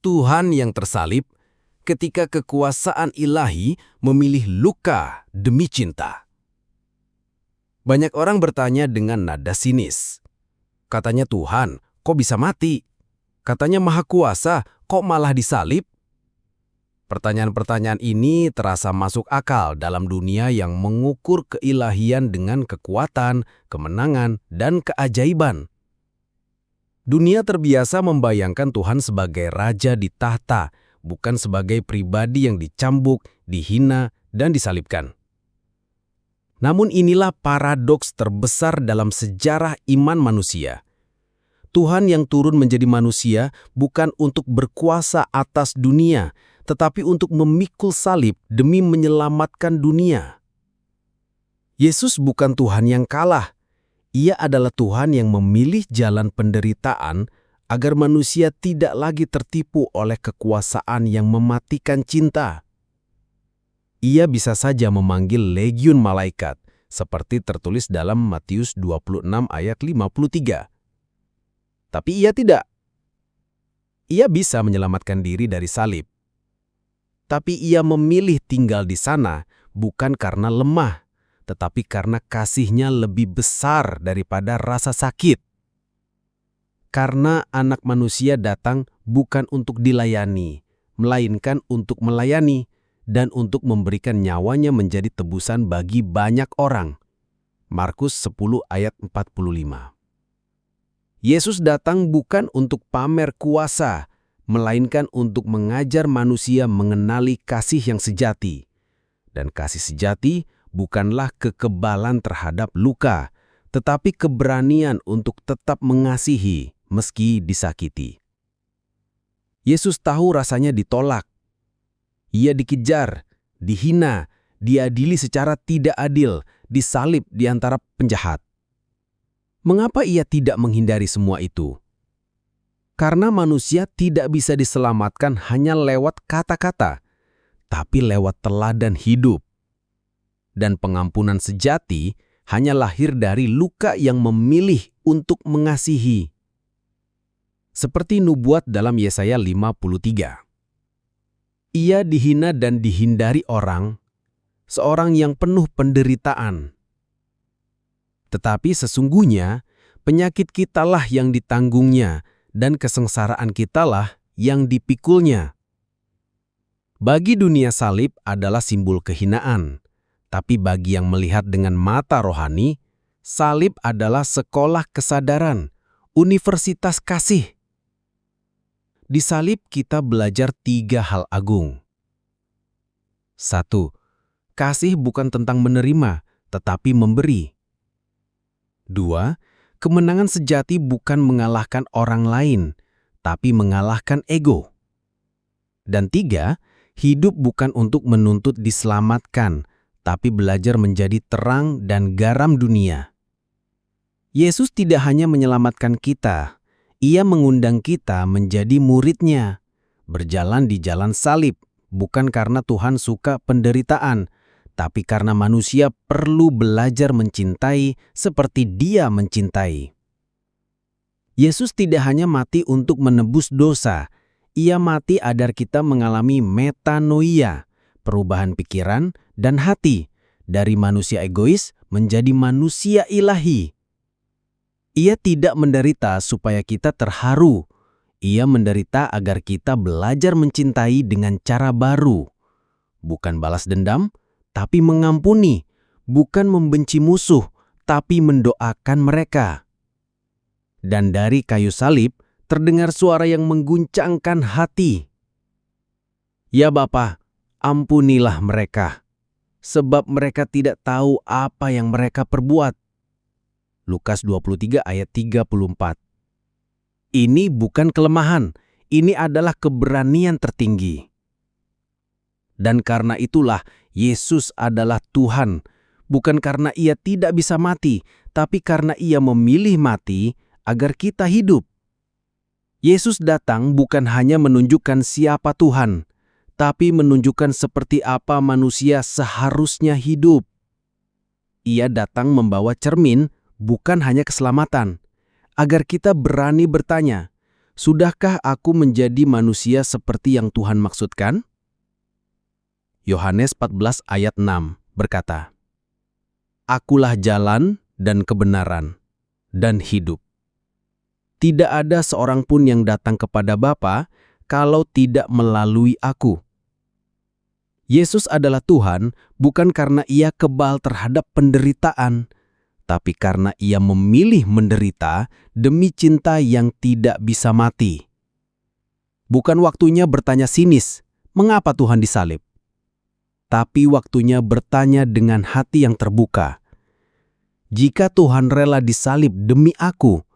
Tuhan yang tersalib ketika kekuasaan ilahi memilih luka demi cinta. Banyak orang bertanya dengan nada sinis. Katanya Tuhan, kok bisa mati? Katanya Maha Kuasa, kok malah disalib? Pertanyaan-pertanyaan ini terasa masuk akal dalam dunia yang mengukur keilahian dengan kekuatan, kemenangan, dan keajaiban. Dunia terbiasa membayangkan Tuhan sebagai raja di tahta, bukan sebagai pribadi yang dicambuk, dihina, dan disalibkan. Namun inilah paradoks terbesar dalam sejarah iman manusia. Tuhan yang turun menjadi manusia bukan untuk berkuasa atas dunia, tetapi untuk memikul salib demi menyelamatkan dunia. Yesus bukan Tuhan yang kalah. Ia adalah Tuhan yang memilih jalan penderitaan agar manusia tidak lagi tertipu oleh kekuasaan yang mematikan cinta. Ia bisa saja memanggil legiun malaikat, seperti tertulis dalam Matius 26 ayat 53. Tapi ia tidak. Ia bisa menyelamatkan diri dari salib. Tapi ia memilih tinggal di sana bukan karena lemah, tetapi karena kasihnya lebih besar daripada rasa sakit. Karena Anak Manusia datang bukan untuk dilayani, melainkan untuk melayani dan untuk memberikan nyawanya menjadi tebusan bagi banyak orang. Markus 10 ayat 45. Yesus datang bukan untuk pamer kuasa, melainkan untuk mengajar manusia mengenali kasih yang sejati. Dan kasih sejati bukanlah kekebalan terhadap luka, tetapi keberanian untuk tetap mengasihi meski disakiti. Yesus tahu rasanya ditolak. Ia dikejar, dihina, diadili secara tidak adil, disalib di antara penjahat. Mengapa ia tidak menghindari semua itu? Karena manusia tidak bisa diselamatkan hanya lewat kata-kata, tapi lewat teladan hidup. Dan pengampunan sejati hanya lahir dari luka yang memilih untuk mengasihi. Seperti nubuat dalam Yesaya 53. Ia dihina dan dihindari orang, seorang yang penuh penderitaan. Tetapi sesungguhnya penyakit kitalah yang ditanggungnya, dan kesengsaraan kitalah yang dipikulnya. Bagi dunia salib adalah simbol kehinaan, tapi bagi yang melihat dengan mata rohani, salib adalah sekolah kesadaran, universitas kasih. Di salib kita belajar 3 hal agung. 1. Kasih bukan tentang menerima, tetapi memberi. 2. Kemenangan sejati bukan mengalahkan orang lain, tapi mengalahkan ego. Dan 3, hidup bukan untuk menuntut diselamatkan, tapi belajar menjadi terang dan garam dunia. Yesus tidak hanya menyelamatkan kita, Ia mengundang kita menjadi murid-Nya, berjalan di jalan salib, bukan karena Tuhan suka penderitaan, tapi karena manusia perlu belajar mencintai seperti Dia mencintai. Yesus tidak hanya mati untuk menebus dosa, Ia mati agar kita mengalami metanoia, perubahan pikiran dan hati, dari manusia egois menjadi manusia ilahi. Ia tidak menderita supaya kita terharu. Ia menderita agar kita belajar mencintai dengan cara baru. Bukan balas dendam, tapi mengampuni, bukan membenci musuh, tapi mendoakan mereka. Dan dari kayu salib terdengar suara yang mengguncangkan hati. Ya Bapa, ampunilah mereka, sebab mereka tidak tahu apa yang mereka perbuat. Lukas 23 ayat 34. Ini bukan kelemahan, ini adalah keberanian tertinggi. Dan karena itulah Yesus adalah Tuhan, bukan karena Ia tidak bisa mati, tapi karena Ia memilih mati agar kita hidup. Yesus datang bukan hanya menunjukkan siapa Tuhan, tapi menunjukkan seperti apa manusia seharusnya hidup. Ia datang membawa cermin, bukan hanya keselamatan, agar kita berani bertanya, Sudahkah aku menjadi manusia seperti yang Tuhan maksudkan? Yohanes 14 ayat 6 berkata, Akulah jalan dan kebenaran dan hidup. Tidak ada seorang pun yang datang kepada Bapa kalau tidak melalui aku. Yesus adalah Tuhan bukan karena Ia kebal terhadap penderitaan, tapi karena Ia memilih menderita demi cinta yang tidak bisa mati. Bukan waktunya bertanya sinis, mengapa Tuhan disalib? Tapi waktunya bertanya dengan hati yang terbuka. Jika Tuhan rela disalib demi aku,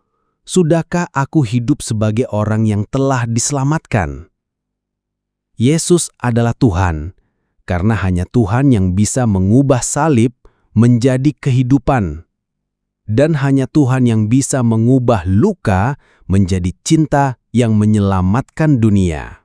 sudahkah aku hidup sebagai orang yang telah diselamatkan? Yesus adalah Tuhan, karena hanya Tuhan yang bisa mengubah salib menjadi kehidupan. Dan hanya Tuhan yang bisa mengubah luka menjadi cinta yang menyelamatkan dunia.